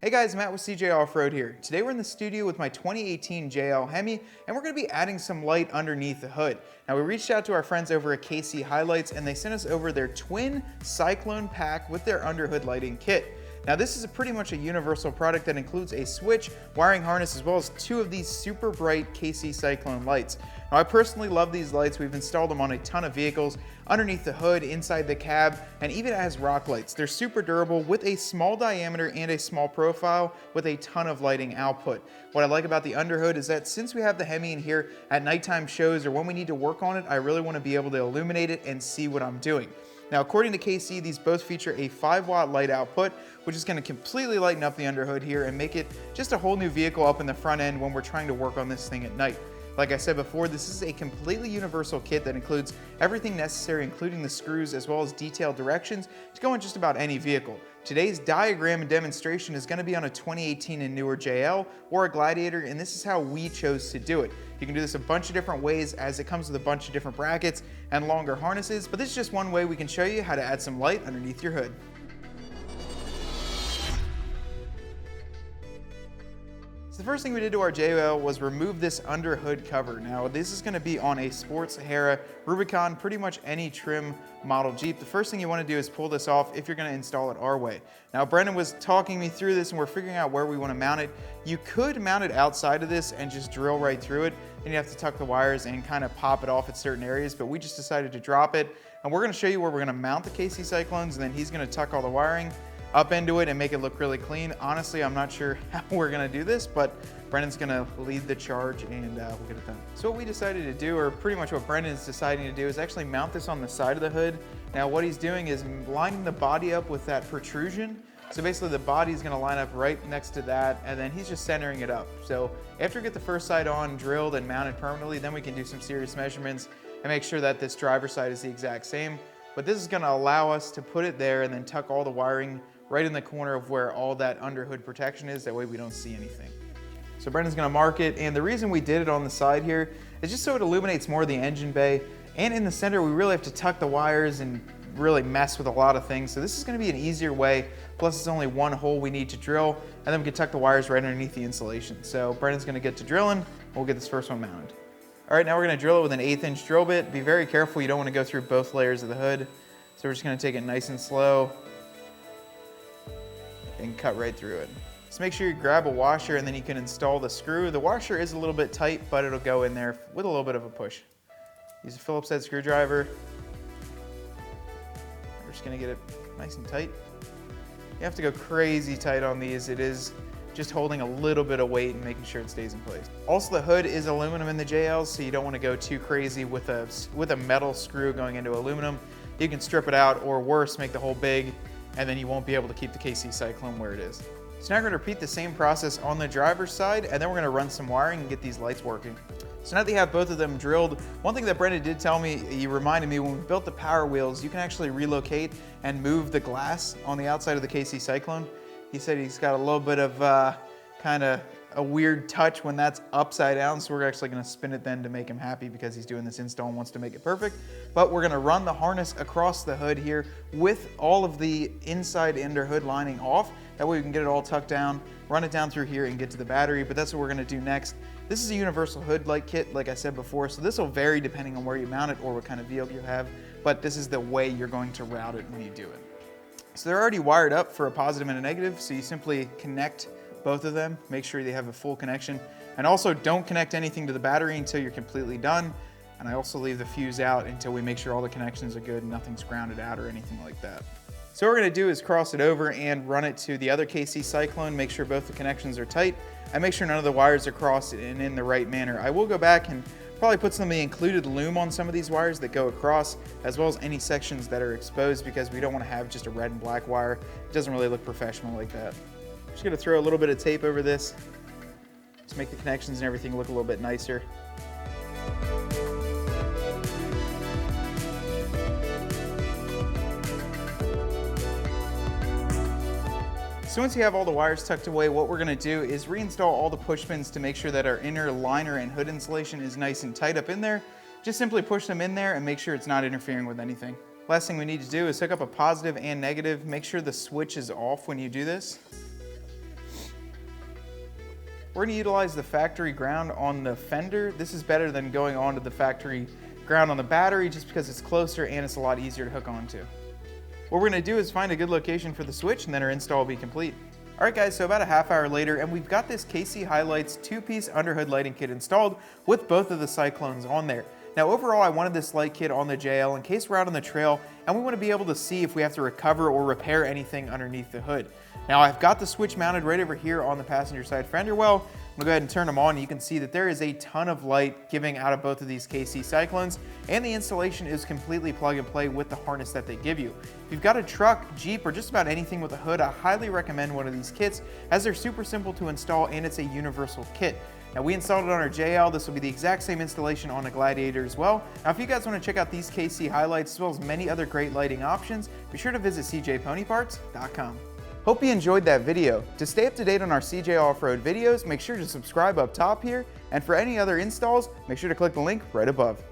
Hey guys, Matt with CJ Off-Road here. Today we're in the studio with my 2018 JL Hemi, and we're going to be adding some light underneath the hood. Now we reached out to our friends over at KC HiLiTES and they sent us over their twin Cyclone pack with their underhood lighting kit. Now this is pretty much a universal product that includes a switch, wiring harness, as well as two of these super bright KC Cyclone lights. Now I personally love these lights. We've installed them on a ton of vehicles, underneath the hood, inside the cab, and even as rock lights. They're super durable with a small diameter and a small profile with a ton of lighting output. What I like about the underhood is that since we have the Hemi in here at nighttime shows or when we need to work on it, I really want to be able to illuminate it and see what I'm doing. Now, according to KC, these both feature a 5-watt light output, which is going to completely lighten up the underhood here and make it just a whole new vehicle up in the front end when we're trying to work on this thing at night. Like I said before, this is a completely universal kit that includes everything necessary, including the screws as well as detailed directions to go in just about any vehicle. Today's diagram and demonstration is going to be on a 2018 and newer JL or a Gladiator, and this is how we chose to do it. You can do this a bunch of different ways as it comes with a bunch of different brackets and longer harnesses, but this is just one way we can show you how to add some light underneath your hood. The first thing we did to our JL was remove this under hood cover. Now this is going to be on a Sports Sahara, Rubicon, pretty much any trim model Jeep. The first thing you want to do is pull this off if you're going to install it our way. Now Brendan was talking me through this and we're figuring out where we want to mount it. You could mount it outside of this and just drill right through it. Then you have to tuck the wires and kind of pop it off at certain areas, but we just decided to drop it. And we're going to show you where we're going to mount the KC Cyclones, and then he's going to tuck all the wiring up into it and make it look really clean. Honestly, I'm not sure how we're gonna do this, but Brendan's gonna lead the charge and we'll get it done. So what we decided to do, or pretty much what Brendan is deciding to do, is actually mount this on the side of the hood. Now what he's doing is lining the body up with that protrusion. So basically the body is gonna line up right next to that, and then he's just centering it up. So after we get the first side on, drilled and mounted permanently, then we can do some serious measurements and make sure that this driver's side is the exact same. But this is gonna allow us to put it there and then tuck all the wiring right in the corner of where all that underhood protection is. That way we don't see anything. So Brendan's gonna mark it, and the reason we did it on the side here is just so it illuminates more of the engine bay. And in the center, we really have to tuck the wires and really mess with a lot of things. So this is gonna be an easier way. Plus it's only one hole we need to drill, and then we can tuck the wires right underneath the insulation. So Brendan's gonna get to drilling. We'll get this first one mounted. All right, now we're gonna drill it with an 1/8 inch drill bit. Be very careful, you don't wanna go through both layers of the hood. So we're just gonna take it nice and slow and cut right through it. Just make sure you grab a washer and then you can install the screw. The washer is a little bit tight, but it'll go in there with a little bit of a push. Use a Phillips head screwdriver. We're just gonna get it nice and tight. You have to go crazy tight on these. It is just holding a little bit of weight and making sure it stays in place. Also, the hood is aluminum in the JLs, so you don't want to go too crazy with a metal screw going into aluminum. You can strip it out, or worse, make the hole big, and then you won't be able to keep the KC Cyclone where it is. So now we're going to repeat the same process on the driver's side, and then we're going to run some wiring and get these lights working. So now that you have both of them drilled, one thing that Brendan did tell me, he reminded me, when we built the power wheels, you can actually relocate and move the glass on the outside of the KC Cyclone. He said he's got a little bit of kind of a weird touch when that's upside down, so we're actually going to spin it then to make him happy because he's doing this install and wants to make it perfect. But we're going to run the harness across the hood here with all of the inside underhood lining off. That way we can get it all tucked down, run it down through here and get to the battery, but that's what we're going to do next. This is a universal hood light kit, like I said before, so this will vary depending on where you mount it or what kind of vehicle you have, but this is the way you're going to route it when you do it. So they're already wired up for a positive and a negative, so you simply connect both of them, make sure they have a full connection, and also don't connect anything to the battery until you're completely done. And I also leave the fuse out until we make sure all the connections are good and nothing's grounded out or anything like that. So what we're gonna do is cross it over and run it to the other KC Cyclone, make sure both the connections are tight, and make sure none of the wires are crossed and in the right manner. I will go back and probably put some of the included loom on some of these wires that go across, as well as any sections that are exposed, because we don't wanna have just a red and black wire. It doesn't really look professional like that. Just gonna throw a little bit of tape over this to make the connections and everything look a little bit nicer. So once you have all the wires tucked away, what we're gonna do is reinstall all the push pins to make sure that our inner liner and hood insulation is nice and tight up in there. Just simply push them in there and make sure it's not interfering with anything. Last thing we need to do is hook up a positive and negative. Make sure the switch is off when you do this. We're going to utilize the factory ground on the fender. This is better than going onto the factory ground on the battery just because it's closer and it's a lot easier to hook onto. What we're going to do is find a good location for the switch and then our install will be complete. Alright guys, so about a half hour later and we've got this KC HiLiTES 2-piece underhood lighting kit installed with both of the Cyclones on there. Now overall I wanted this light kit on the JL in case we're out on the trail and we want to be able to see if we have to recover or repair anything underneath the hood. Now I've got the switch mounted right over here on the passenger side fender well. I'm gonna go ahead and turn them on and you can see that there is a ton of light giving out of both of these KC Cyclones and the installation is completely plug and play with the harness that they give you. If you've got a truck, Jeep, or just about anything with a hood, I highly recommend one of these kits as they're super simple to install and it's a universal kit. Now we installed it on our JL, this will be the exact same installation on a Gladiator as well. Now if you guys want to check out these KC HiLiTES as well as many other great lighting options, be sure to visit cjponyparts.com. Hope you enjoyed that video. To stay up to date on our CJ Off-Road videos, make sure to subscribe up top here, and for any other installs, make sure to click the link right above.